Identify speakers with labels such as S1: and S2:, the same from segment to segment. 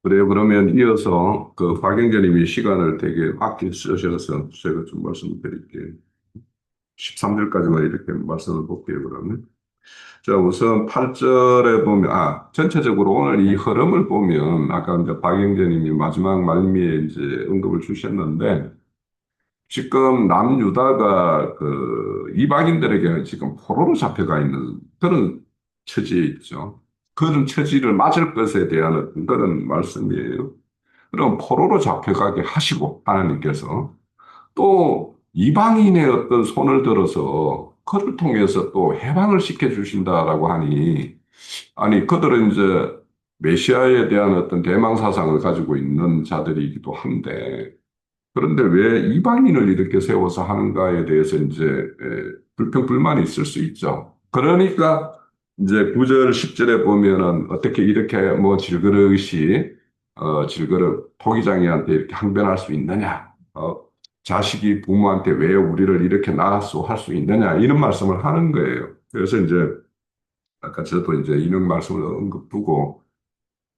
S1: 그래요. 그러면 이어서 그 박영재님이 시간을 되게 아끼 쓰셔서 제가 좀 말씀을 드릴게요. 13절까지만 이렇게 말씀을 볼게요, 그러면. 자, 우선 8절에 보면, 전체적으로 오늘 이 흐름을 보면, 아까 이제 박영재님이 마지막 말미에 이제 언급을 주셨는데, 지금 남유다가 그 이방인들에게 지금 포로로 잡혀가 있는 그런 처지에 있죠. 그런 처지를 맞을 것에 대한 어떤 그런 말씀이에요. 그럼 포로로 잡혀가게 하시고, 하나님께서 또 이방인의 어떤 손을 들어서 그를 통해서 또 해방을 시켜주신다라고 하니, 아니, 그들은 이제 메시아에 대한 어떤 대망 사상을 가지고 있는 자들이기도 한데, 그런데 왜 이방인을 이렇게 세워서 하는가에 대해서 이제 불평, 불만이 있을 수 있죠. 그러니까 이제 9절, 10절에 보면은 어떻게 이렇게 뭐 질그릇이, 질그릇 토기장이한테 이렇게 항변할 수 있느냐. 자식이 부모한테 왜 우리를 이렇게 낳았소 할 수 있느냐. 이런 말씀을 하는 거예요. 그래서 이제 아까 저도 이제 이런 말씀을 언급 두고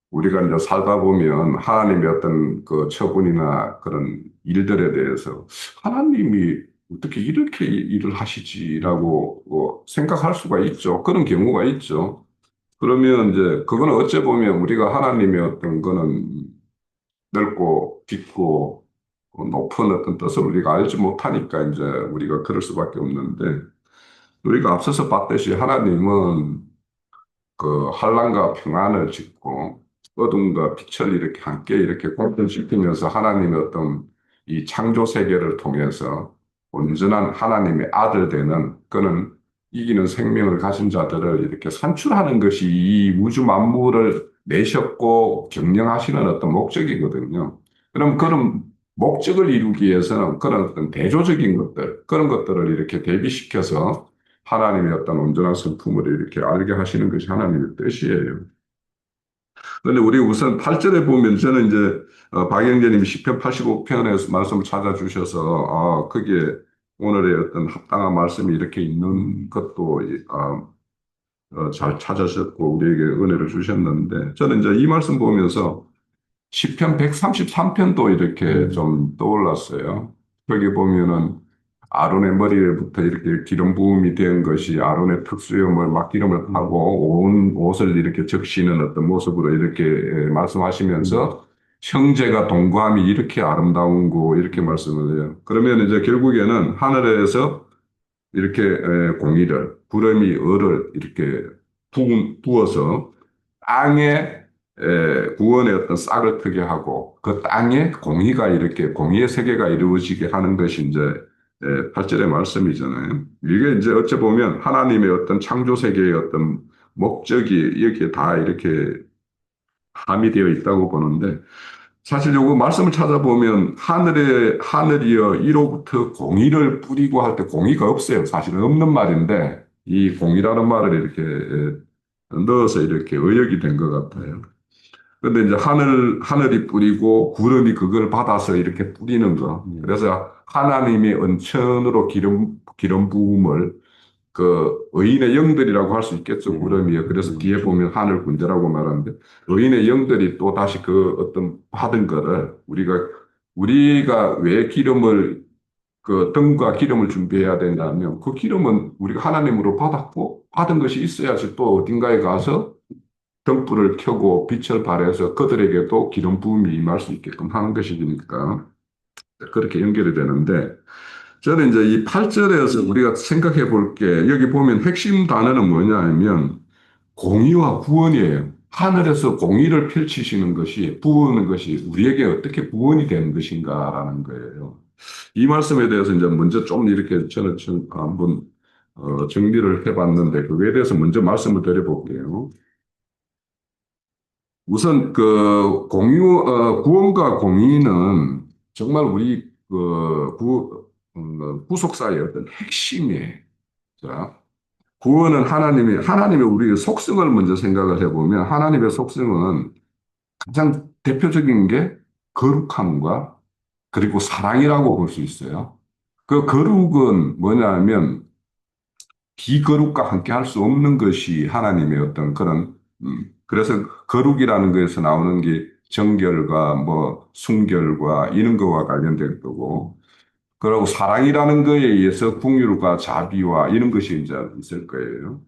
S1: 우리가 이제 살다 보면 하나님의 어떤 그 처분이나 그런 일들에 대해서 하나님이 어떻게 이렇게 일을 하시지라고 생각할 수가 있죠. 그런 경우가 있죠. 그러면 이제 그거는 어째 보면 우리가 하나님의 어떤 거는 넓고 깊고 높은 어떤 뜻을 우리가 알지 못하니까 이제 우리가 그럴 수밖에 없는데 우리가 앞서서 봤듯이 하나님은 그 환란과 평안을 짓고 어둠과 빛을 이렇게 함께 이렇게 공존시키면서 하나님의 어떤 이 창조 세계를 통해서 온전한 하나님의 아들 되는 그는 이기는 생명을 가진 자들을 이렇게 산출하는 것이 이 우주 만물을 내셨고 경영하시는 어떤 목적이거든요. 그럼 그런 목적을 이루기 위해서는 그런 어떤 대조적인 것들, 그런 것들을 이렇게 대비시켜서 하나님의 어떤 온전한 성품을 이렇게 알게 하시는 것이 하나님의 뜻이에요. 그런데 우리 우선 8절에 보면 저는 이제 박영재님이 시편 85편에서 말씀을 찾아주셔서 거기에 오늘의 어떤 합당한 말씀이 이렇게 있는 것도 잘 찾으셨고 우리에게 은혜를 주셨는데 저는 이제 이 말씀 보면서 시편 133편도 이렇게 좀 떠올랐어요. 거기 보면은 아론의 머리에부터 이렇게 기름 부음이 된 것이 아론의 특수염을 막 기름을 하고 온 옷을 이렇게 적시는 어떤 모습으로 이렇게 말씀하시면서 형제가 동거함이 이렇게 아름다운 거 이렇게 말씀을 해요. 그러면 이제 결국에는 하늘에서 이렇게 공의를 구름이 을을 이렇게 부어서 땅에 구원의 어떤 싹을 트게 하고 그 땅에 공의가 이렇게 공의의 세계가 이루어지게 하는 것이 이제 8절의 말씀이잖아요. 이게 이제 어찌 보면 하나님의 어떤 창조 세계의 어떤 목적이 여기에 다 이렇게 함의되어 있다고 보는데 사실 요거 말씀을 찾아보면 하늘이여 이로부터 공의를 뿌리고 할 때 공의가 없어요. 사실은 없는 말인데 이 공의라는 말을 이렇게 넣어서 이렇게 의역이 된 것 같아요. 근데 이제 하늘이 뿌리고 구름이 그걸 받아서 이렇게 뿌리는 거. 그래서 하나님의 은천으로 기름 부음을 그 의인의 영들이라고 할 수 있겠죠. 구름이요. 그래서 뒤에 보면 하늘 군대라고 말하는데 의인의 영들이 또 다시 그 어떤 받은 거를 우리가 왜 기름을 그 등과 기름을 준비해야 되냐면 그 기름은 우리가 하나님으로 받았고 받은 것이 있어야지 또 어딘가에 가서 등불을 켜고 빛을 발해서 그들에게도 기름 부음이 임할 수 있게끔 하는 것이니까 그렇게 연결이 되는데 저는 이제 이 8절에서 우리가 생각해 볼 게 여기 보면 핵심 단어는 뭐냐 하면 공의와 구원이에요. 하늘에서 공의를 펼치시는 것이 부어는 것이 우리에게 어떻게 구원이 되는 것인가라는 거예요. 이 말씀에 대해서 이제 먼저 좀 이렇게 저는 한번 정리를 해봤는데 그거에 대해서 먼저 말씀을 드려볼게요. 우선 구원과 공의는 정말 우리 구속사의 어떤 핵심이에요. 자, 구원은 하나님의 우리의 속성을 먼저 생각을 해보면 하나님의 속성은 가장 대표적인 게 거룩함과 그리고 사랑이라고 볼 수 있어요. 그 거룩은 뭐냐면 비거룩과 함께 할 수 없는 것이 하나님의 어떤 그런, 그래서 거룩이라는 것에서 나오는 게 정결과 뭐 순결과 이런 거와 관련된 거고, 그리고 사랑이라는 거에 의해서 긍휼과 자비와 이런 것이 이제 있을 거예요.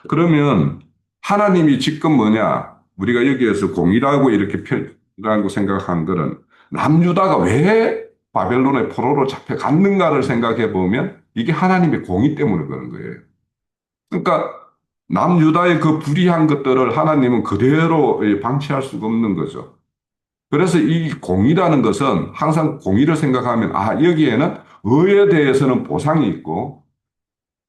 S1: 그러면 하나님이 지금 뭐냐? 우리가 여기에서 공의라고 이렇게 표현하고 생각한 거는 남유다가 왜 바벨론의 포로로 잡혀갔는가를 생각해 보면 이게 하나님의 공의 때문에 그런 거예요. 그러니까 남유다의 그 불의한 것들을 하나님은 그대로 방치할 수가 없는 거죠. 그래서 이 공의라는 것은 항상 공의를 생각하면 아, 여기에는 의에 대해서는 보상이 있고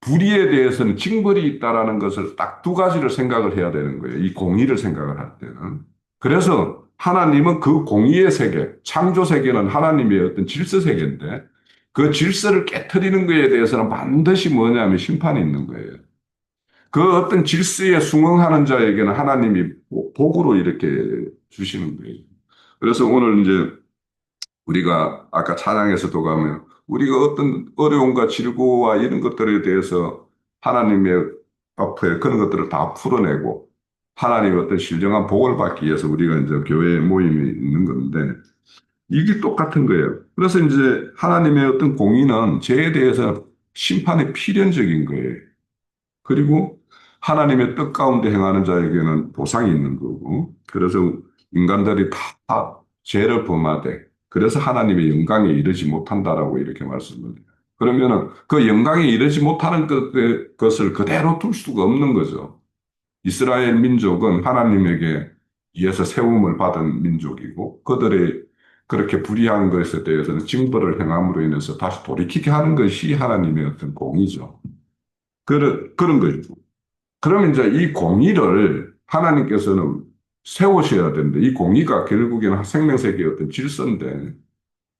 S1: 불의에 대해서는 징벌이 있다라는 것을 딱 두 가지를 생각을 해야 되는 거예요. 이 공의를 생각을 할 때는. 그래서 하나님은 그 공의의 세계, 창조 세계는 하나님의 어떤 질서 세계인데 그 질서를 깨트리는 것에 대해서는 반드시 뭐냐면 심판이 있는 거예요. 그 어떤 질서에 순응하는 자에게는 하나님이 복으로 이렇게 주시는 거예요. 그래서 오늘 이제 우리가 아까 찬양에서도 가면 우리가 어떤 어려움과 질고와 이런 것들에 대해서 하나님의 앞에 그런 것들을 다 풀어내고 하나님의 어떤 신령한 복을 받기 위해서 우리가 이제 교회에 모임이 있는 건데 이게 똑같은 거예요. 그래서 이제 하나님의 어떤 공의는 죄에 대해서 심판이 필연적인 거예요. 그리고 하나님의 뜻 가운데 행하는 자에게는 보상이 있는 거고, 그래서 인간들이 다 죄를 범하되, 그래서 하나님의 영광에 이르지 못한다라고 이렇게 말씀을 해요. 그러면은 그 영광에 이르지 못하는 것을 그대로 둘 수가 없는 거죠. 이스라엘 민족은 하나님에게 의해서 세움을 받은 민족이고, 그들의 그렇게 불의한 것에 대해서는 징벌을 행함으로 인해서 다시 돌이키게 하는 것이 하나님의 어떤 공이죠. 그런 거죠. 그러면 이제 이 공의를 하나님께서는 세우셔야 되는데, 이 공의가 결국에는 생명세계의 어떤 질서인데,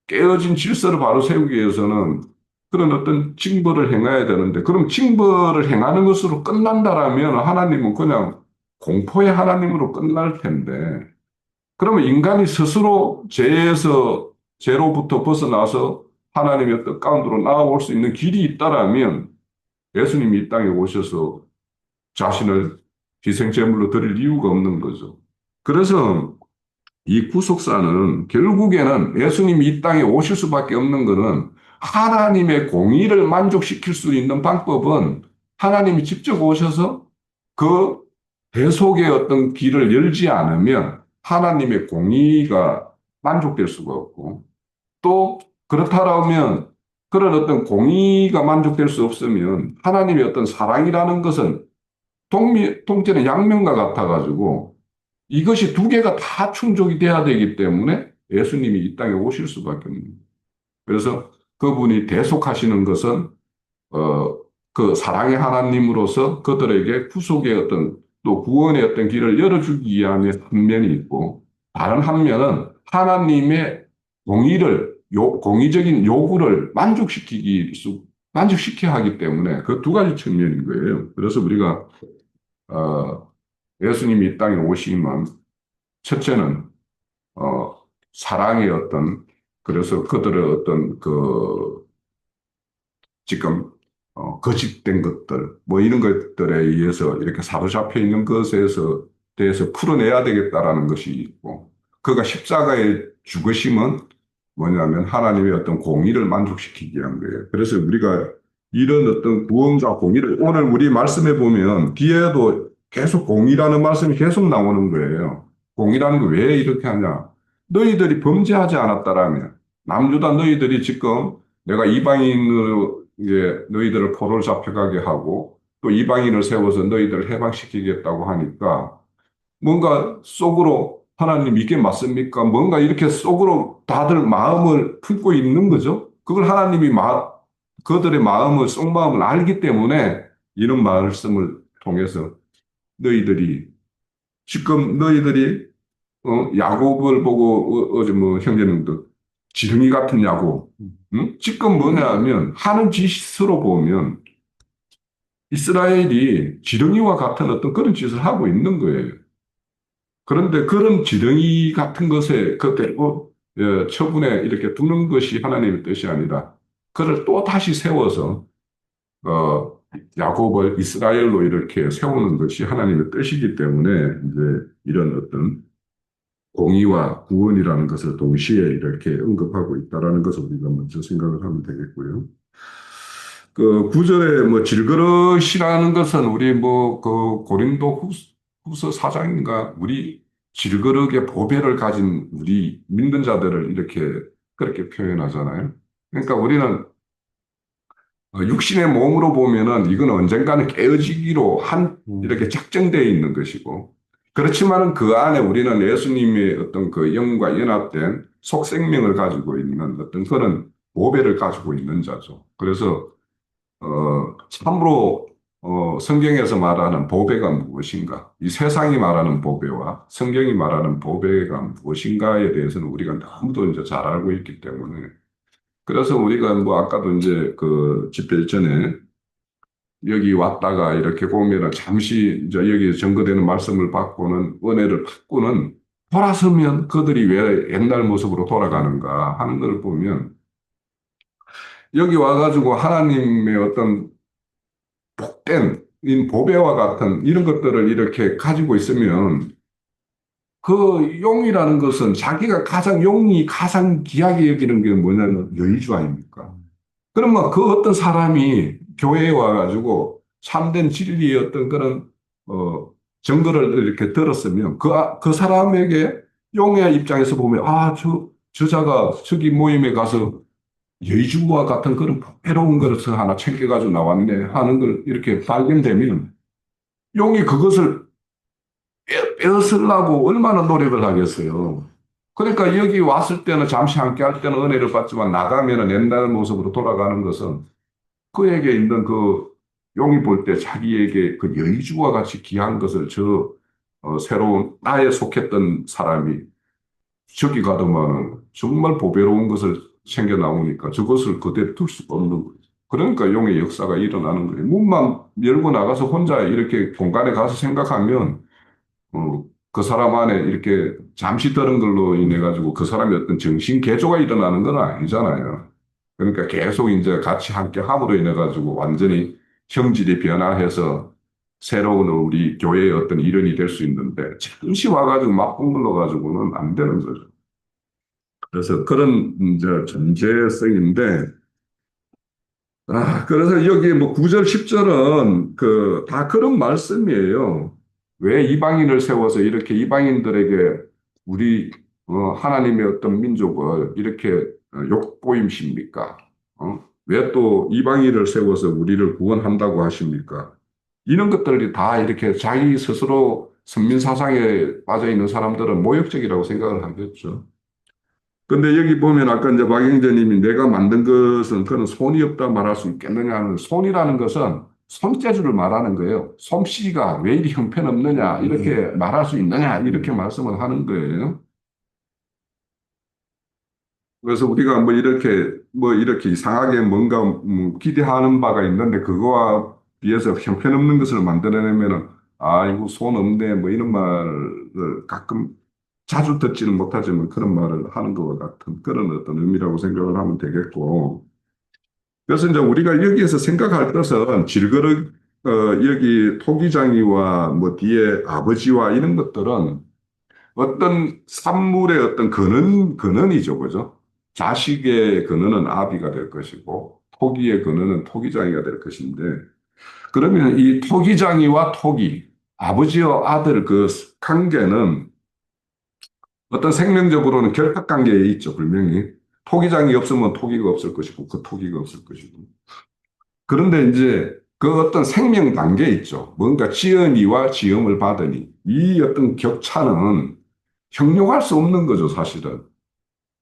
S1: 깨어진 질서를 바로 세우기 위해서는 그런 어떤 징벌을 행해야 되는데, 그럼 징벌을 행하는 것으로 끝난다라면 하나님은 그냥 공포의 하나님으로 끝날 텐데, 그러면 인간이 스스로 죄로부터 벗어나서 하나님의 뜻 가운데로 나아올 수 있는 길이 있다라면 예수님이 이 땅에 오셔서 자신을 희생제물로 드릴 이유가 없는 거죠. 그래서 이 구속사는 결국에는 예수님이 이 땅에 오실 수밖에 없는 것은 하나님의 공의를 만족시킬 수 있는 방법은 하나님이 직접 오셔서 그 대속의 어떤 길을 열지 않으면 하나님의 공의가 만족될 수가 없고 또 그렇다면 그런 어떤 공의가 만족될 수 없으면 하나님의 어떤 사랑이라는 것은 통째는 양면과 같아가지고 이것이 두 개가 다 충족이 돼야 되기 때문에 예수님이 이 땅에 오실 수밖에 없는 거예요. 그래서 그분이 대속하시는 것은 그 사랑의 하나님으로서 그들에게 구속의 어떤 또 구원의 어떤 길을 열어주기 위함의 한 면이 있고 다른 한 면은 하나님의 공의적인 요구를 만족시켜야 하기 때문에 그 두 가지 측면인 거예요. 그래서 우리가 어, 예수님이 이 땅에 오시면 첫째는 사랑의 어떤 그래서 그들의 어떤 그 지금 거짓된 것들 뭐 이런 것들에 의해서 이렇게 사로잡혀 있는 것에서 대해서 풀어내야 되겠다라는 것이 있고 그가 십자가의 죽으심은 뭐냐면 하나님의 어떤 공의를 만족시키기 위한 거예요. 그래서 우리가 이런 어떤 구원과 공의를 오늘 우리 말씀해 보면 뒤에도 계속 공의라는 말씀이 계속 나오는 거예요. 공의라는 거 왜 이렇게 하냐? 너희들이 범죄하지 않았다라면 남유다 너희들이 지금 내가 이방인으로 이제 너희들을 포로를 잡혀가게 하고 또 이방인을 세워서 너희들을 해방시키겠다고 하니까 뭔가 속으로 하나님 이게 맞습니까? 뭔가 이렇게 속으로 다들 마음을 품고 있는 거죠. 그걸 하나님이 그들의 마음을 속마음을 알기 때문에 이런 말씀을 통해서 너희들이 지금 너희들이 야곱을 보고 어제 뭐 형제님도 지렁이 같은 야곱 응? 지금 뭐냐 하면 하는 짓으로 보면 이스라엘이 지렁이와 같은 어떤 그런 짓을 하고 있는 거예요. 그런데 그런 지렁이 같은 것에 그대로 처분에 이렇게 두는 것이 하나님의 뜻이 아니라 그를 또 다시 세워서 야곱을 이스라엘로 이렇게 세우는 것이 하나님의 뜻이기 때문에 이제 이런 어떤 공의와 구원이라는 것을 동시에 이렇게 언급하고 있다라는 것을 우리가 먼저 생각을 하면 되겠고요. 그 구절에 뭐 질그릇이라는 것은 우리 뭐 그 고린도 후서 4장인가 우리 질그릇의 보배를 가진 우리 믿는 자들을 이렇게 그렇게 표현하잖아요. 그러니까 우리는 육신의 몸으로 보면은 이건 언젠가는 깨어지기로 이렇게 작정되어 있는 것이고 그렇지만은 그 안에 우리는 예수님의 어떤 그 영과 연합된 속생명을 가지고 있는 어떤 그런 보배를 가지고 있는 자죠. 그래서 참으로 성경에서 말하는 보배가 무엇인가? 이 세상이 말하는 보배와 성경이 말하는 보배가 무엇인가에 대해서는 우리가 너무도 이제 잘 알고 있기 때문에 그래서 우리가 뭐 아까도 이제 그 집회 전에 여기 왔다가 이렇게 보면은 잠시 이제 여기 전거되는 말씀을 받고는 은혜를 받고는 돌아서면 그들이 왜 옛날 모습으로 돌아가는가 하는 걸 보면 여기 와가지고 하나님의 어떤 복된 보배와 같은 이런 것들을 이렇게 가지고 있으면 그 용이라는 것은 자기가 용이 가장 귀하게 여기는 게 뭐냐면 여의주 아닙니까? 그러면 그 어떤 사람이 교회에 와가지고 참된 진리의 어떤 그런, 증거를 이렇게 들었으면 그 사람에게 용의 입장에서 보면, 저자가 저기 모임에 가서 여의주와 같은 그런 풍요로운 것을 하나 챙겨가지고 나왔네 하는 걸 이렇게 발견되면 용이 그것을 빼앗으려고 얼마나 노력을 하겠어요. 그러니까 여기 왔을 때는 잠시 함께 할 때는 은혜를 받지만 나가면은 옛날 모습으로 돌아가는 것은 그에게 있는 그 용이 볼 때 자기에게 그 여의주와 같이 귀한 것을 새로운 나에 속했던 사람이 저기 가더만 정말 보배로운 것을 챙겨 나오니까 저것을 그대로 둘 수가 없는 거죠. 그러니까 용의 역사가 일어나는 거예요. 문만 열고 나가서 혼자 이렇게 공간에 가서 생각하면 그 사람 안에 이렇게 잠시 들은 걸로 인해 가지고 그 사람의 어떤 정신 개조가 일어나는 건 아니잖아요. 그러니까 계속 이제 같이 함께 함으로 인해 가지고 완전히 형질이 변화해서 새로운 우리 교회의 어떤 일원이 될 수 있는데 잠시 와가지고 맛본 걸로 가지고는 안 되는 거죠. 그래서 그런 이제 전제성인데 그래서 여기 뭐 9절, 10절은 다 그런 말씀이에요. 왜 이방인을 세워서 이렇게 이방인들에게 우리 하나님의 어떤 민족을 이렇게 욕보임십니까? 왜 또 이방인을 세워서 우리를 구원한다고 하십니까? 이런 것들이 다 이렇게 자기 스스로 선민 사상에 빠져 있는 사람들은 모욕적이라고 생각을 하겠죠. 근데 여기 보면 아까 이제 박영재님이 내가 만든 것은 그는 손이 없다 말할 수 있겠느냐 하는 손이라는 것은 손재주를 말하는 거예요. 솜씨가 왜 이리 형편없느냐 이렇게 말할 수 있느냐 이렇게 말씀을 하는 거예요. 그래서 우리가 뭐 이렇게 이상하게 뭔가 기대하는 바가 있는데 그거와 비해서 형편없는 것을 만들어내면은 이거 손 없네 뭐 이런 말을 가끔 자주 듣지는 못하지만 그런 말을 하는 것과 같은 그런 어떤 의미라고 생각을 하면 되겠고. 그래서 이제 우리가 여기에서 생각할 것은 질그릇, 여기 토기장이와 뭐 뒤에 아버지와 이런 것들은 어떤 산물의 어떤 근원이죠. 그죠? 자식의 근원은 아비가 될 것이고, 토기의 근원은 토기장이가 될 것인데, 그러면 이 토기장이와 토기, 아버지와 아들 그 관계는 어떤 생명적으로는 결탁관계에 있죠, 분명히. 토기장이 없으면 토기가 없을 것이고, 그 토기가 없을 것이고. 그런데 이제 그 어떤 생명 단계에 있죠. 뭔가 지은이와 지음을 받으니. 이 어떤 격차는 형용할 수 없는 거죠, 사실은.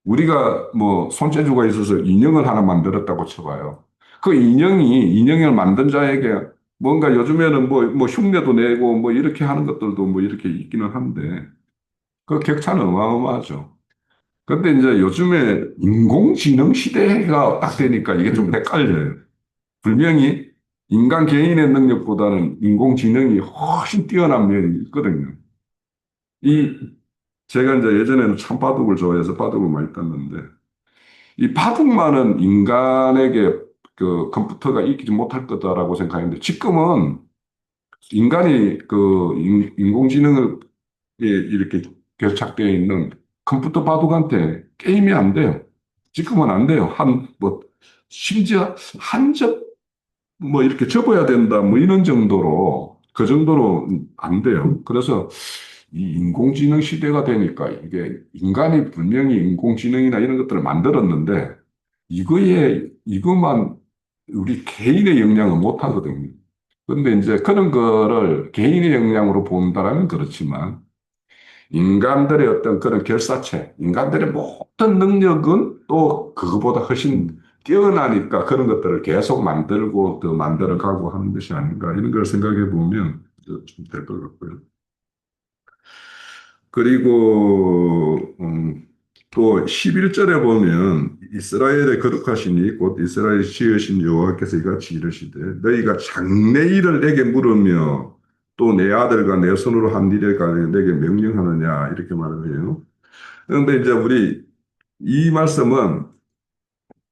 S1: 우리가 뭐 손재주가 있어서 인형을 하나 만들었다고 쳐봐요. 그 인형을 만든 자에게 뭔가 요즘에는 뭐 흉내도 내고 뭐 이렇게 하는 것들도 뭐 이렇게 있기는 한데 그 격차는 어마어마하죠. 근데 이제 요즘에 인공지능 시대가 딱 되니까 이게 좀 헷갈려요. 분명히 인간 개인의 능력보다는 인공지능이 훨씬 뛰어난 면이 있거든요. 이, 제가 이제 예전에는 참 바둑을 좋아해서 바둑을 많이 떴는데, 이 바둑만은 인간에게 그 컴퓨터가 이기지 못할 거다라고 생각했는데, 지금은 인간이 그 인공지능을 이렇게 결착되어 있는 컴퓨터 바둑한테 게임이 안 돼요. 지금은 안 돼요. 심지어 한 접, 뭐 이렇게 접어야 된다, 뭐 이런 정도로, 그 정도로 안 돼요. 그래서 이 인공지능 시대가 되니까 이게 인간이 분명히 인공지능이나 이런 것들을 만들었는데 이것만 우리 개인의 역량은 못 하거든요. 근데 이제 그런 거를 개인의 역량으로 본다라면 그렇지만 인간들의 어떤 그런 결사체, 인간들의 모든 능력은 또 그거보다 훨씬 뛰어나니까 그런 것들을 계속 만들고 더 만들어가고 하는 것이 아닌가 이런 걸 생각해 보면 좀 될 것 같고요. 그리고 또 11절에 보면 이스라엘의 거룩하시니 곧 이스라엘 지으신 여호와께서 이같이 이르시되 너희가 장래일을 내게 물으며 또 내 아들과 내 손으로 한 일에 관해 내게 명령하느냐 이렇게 말을 해요. 그런데 이제 우리 이 말씀은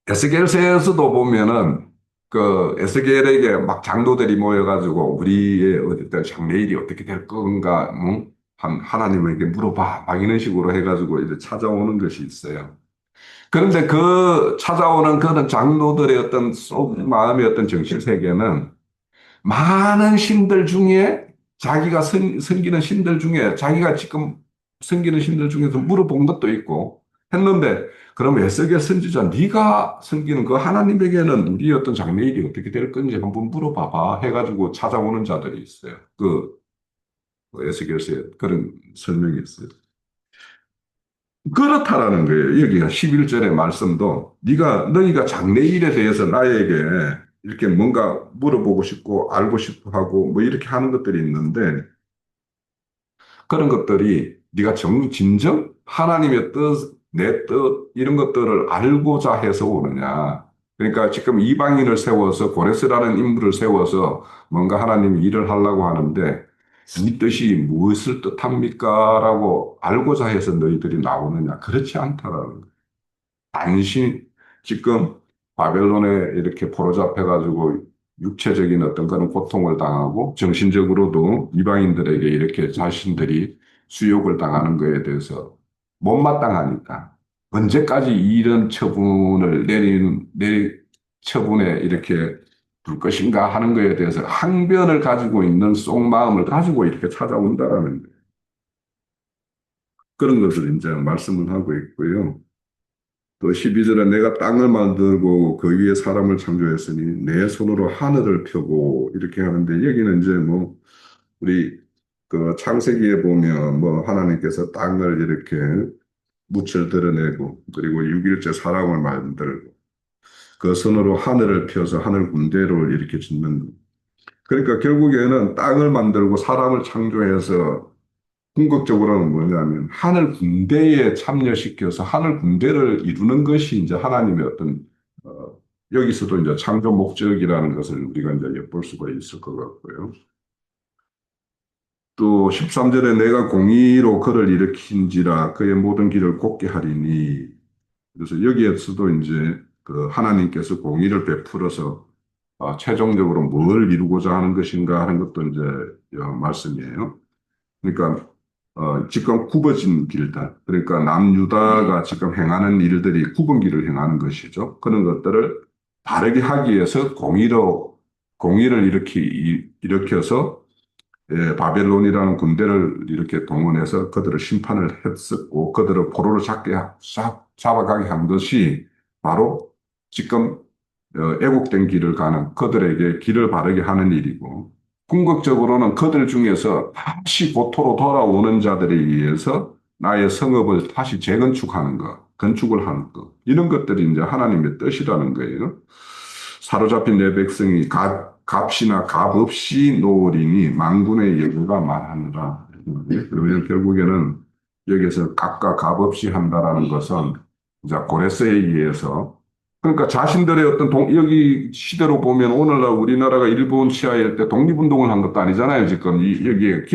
S1: 에스겔서에서도 보면은 그 에스겔에게 막 장로들이 모여가지고 우리의 어떤 장래일이 어떻게 될 건가, 응? 하나님에게 물어봐, 막 이런 식으로 해가지고 이제 찾아오는 것이 있어요. 그런데 그 찾아오는 그런 장로들의 어떤 속 마음의 어떤 정신 세계는 많은 신들 중에 자기가 섬기는 신들 중에 자기가 지금 섬기는 신들 중에서 물어본 것도 있고 했는데 그럼 에스겔 선지자 네가 섬기는 그 하나님에게는 우리 어떤 장래일이 어떻게 될 건지 한번 물어봐봐 해가지고 찾아오는 자들이 있어요. 그 에스겔서에 그런 설명이 있어요. 그렇다라는 거예요. 여기가 11절의 말씀도 너희가 장래일에 대해서 나에게 이렇게 뭔가 물어보고 싶고 알고 싶어 하고 뭐 이렇게 하는 것들이 있는데 그런 것들이 네가 진정 하나님의 뜻, 내 뜻 이런 것들을 알고자 해서 오느냐. 그러니까 지금 이방인을 세워서 고레스라는 인물을 세워서 뭔가 하나님이 일을 하려고 하는데 이 뜻이 무엇을 뜻합니까? 라고 알고자 해서 너희들이 나오느냐. 그렇지 않다라는 거예요. 단신 지금 바벨론에 이렇게 포로잡혀가지고 육체적인 어떤 그런 고통을 당하고 정신적으로도 이방인들에게 이렇게 자신들이 수욕을 당하는 것에 대해서 못마땅하니까 언제까지 이런 처분을 처분에 이렇게 둘 것인가 하는 것에 대해서 항변을 가지고 있는 속마음을 가지고 이렇게 찾아온다라는 그런 것을 이제 말씀을 하고 있고요. 또 12절에 내가 땅을 만들고 그 위에 사람을 창조했으니 내 손으로 하늘을 펴고 이렇게 하는데 여기는 이제 뭐 우리 그 창세기에 보면 뭐 하나님께서 땅을 이렇게 묻을 드러내고 그리고 6일째 사람을 만들고 그 손으로 하늘을 펴서 하늘 군대를 이렇게 짓는 그러니까 결국에는 땅을 만들고 사람을 창조해서 궁극적으로는 뭐냐면 하늘 군대에 참여시켜서 하늘 군대를 이루는 것이 이제 하나님의 어떤 어, 여기서도 이제 창조 목적이라는 것을 우리가 이제 엿볼 수가 있을 것 같고요. 또 13절에 내가 공의로 그를 일으킨지라 그의 모든 길을 곧게 하리니 그래서 여기에서도 이제 그 하나님께서 공의를 베풀어서 최종적으로 뭘 이루고자 하는 것인가 하는 것도 이제 말씀이에요. 그러니까 지금 굽어진 길들, 그러니까 남유다가 지금 행하는 일들이 굽은 길을 행하는 것이죠. 그런 것들을 바르게 하기 위해서 공의를 일으켜서 바벨론이라는 군대를 이렇게 동원해서 그들을 심판을 했었고 그들을 포로로 잡아가게 한 것이 바로 지금 애국된 길을 가는 그들에게 길을 바르게 하는 일이고 궁극적으로는 그들 중에서 다시 고토로 돌아오는 자들에 의해서 나의 성읍을 다시 재건축하는 것, 건축을 하는 것 이런 것들이 이제 하나님의 뜻이라는 거예요. 사로잡힌 내 백성이 값이나 값 없이 놓으리니 만군의 여호가 말하느라. 그러면 결국에는 여기서 값과 값 없이 한다라는 것은 이제 고레스에 의해서 그러니까 자신들의 어떤 여기 시대로 보면 오늘날 우리나라가 일본 치하일 때 독립운동을 한 것도 아니잖아요. 지금 여기에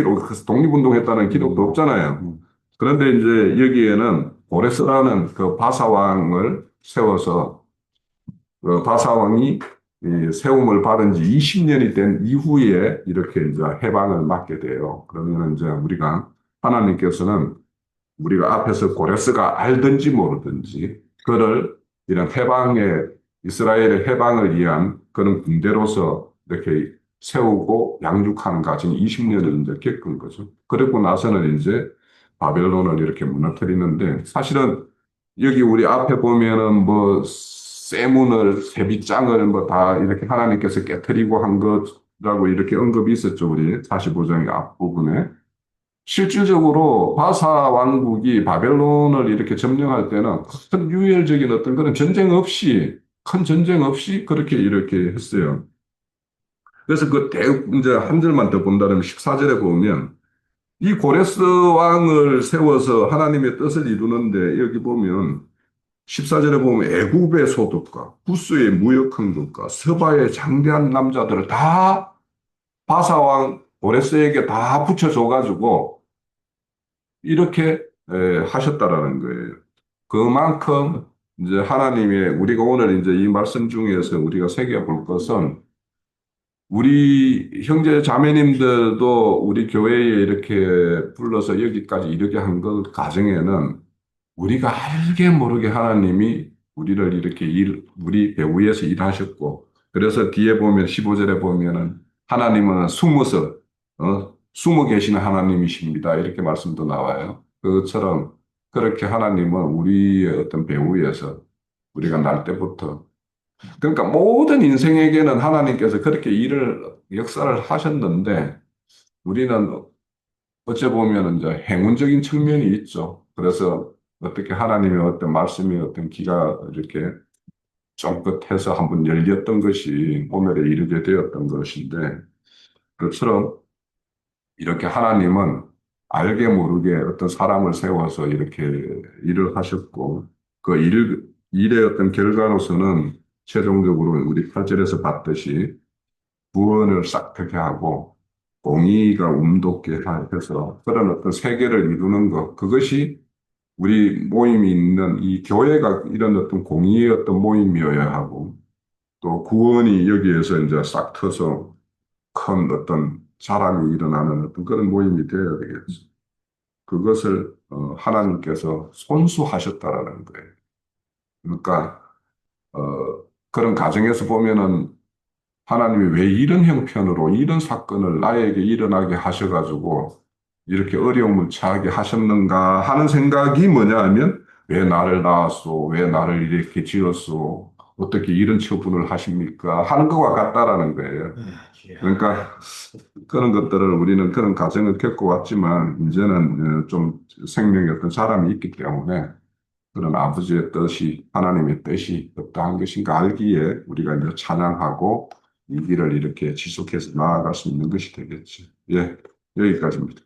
S1: 독립운동했다는 기록도 없잖아요. 그런데 이제 여기에는 고레스라는 그 바사왕을 세워서 그 바사왕이 이 세움을 받은 지 20년이 된 이후에 이렇게 이제 해방을 맞게 돼요. 그러면 이제 우리가 하나님께서는 우리가 앞에서 고레스가 알든지 모르든지 그를 이런 이스라엘의 해방을 위한 그런 군대로서 이렇게 세우고 양육하는 과정이 20년을 이제 겪은 거죠. 그리고 나서는 이제 바벨론을 이렇게 무너뜨리는데 사실은 여기 우리 앞에 보면은 뭐 세문을 세빗장을 뭐 다 이렇게 하나님께서 깨뜨리고 한 것라고 이렇게 언급이 있었죠. 우리 45장의 앞부분에. 실질적으로 바사 왕국이 바벨론을 이렇게 점령할 때는 큰 유혈적인 어떤 그런 전쟁 없이, 큰 전쟁 없이 그렇게 이렇게 했어요. 그래서 이제 한 절만 더 본다면 14절에 보면 이 고레스 왕을 세워서 하나님의 뜻을 이루는데 여기 보면 14절에 보면 애굽의 소득과 구스의 무역한 것과 서바의 장대한 남자들을 다 바사왕 고레스에게 다 붙여줘가지고 이렇게 하셨다라는 거예요. 그만큼 이제 하나님의 우리가 오늘 이제 이 말씀 중에서 우리가 새겨볼 것은 우리 형제 자매님들도 우리 교회에 이렇게 불러서 여기까지 이르게 한 것 가정에는 우리가 알게 모르게 하나님이 우리를 이렇게 우리 배후에서 일하셨고, 그래서 뒤에 보면 15절에 보면은 하나님은 숨어 계시는 하나님이십니다. 이렇게 말씀도 나와요. 그것처럼 그렇게 하나님은 우리의 어떤 배후에서 우리가 날 때부터 그러니까 모든 인생에게는 하나님께서 그렇게 역사를 하셨는데 우리는 어찌 보면 이제 행운적인 측면이 있죠. 그래서 어떻게 하나님의 어떤 말씀이 어떤 기가 이렇게 쫑긋해서 한번 열렸던 것이 오늘에 이르게 되었던 것인데 그처럼 이렇게 하나님은 알게 모르게 어떤 사람을 세워서 이렇게 일을 하셨고 일의 어떤 결과로서는 최종적으로 우리 8절에서 봤듯이 구원을 싹트게 하고 공의가 움돋게 해서 그런 어떤 세계를 이루는 것, 그것이 우리 모임이 있는 이 교회가 이런 어떤 공의의 어떤 모임이어야 하고 또 구원이 여기에서 이제 싹 터서 큰 어떤 사람이 일어나는 어떤 그런 모임이 되어야 되겠죠. 그것을 하나님께서 손수하셨다라는 거예요. 그러니까 어, 그런 가정에서 보면은 하나님이 왜 이런 형편으로 이런 사건을 나에게 일어나게 하셔가지고 이렇게 어려움을 처하게 하셨는가 하는 생각이 뭐냐 하면 왜 나를 낳았소? 왜 나를 이렇게 지었소? 어떻게 이런 처분을 하십니까? 하는 것과 같다라는 거예요. 그러니까 그런 것들을 우리는 그런 과정을 겪어왔지만 이제는 좀 생명의 어떤 사람이 있기 때문에 그런 아버지의 뜻이 하나님의 뜻이 어떠한 것인가 알기에 우리가 이제 찬양하고 이 길을 이렇게 지속해서 나아갈 수 있는 것이 되겠지. 예, 여기까지입니다.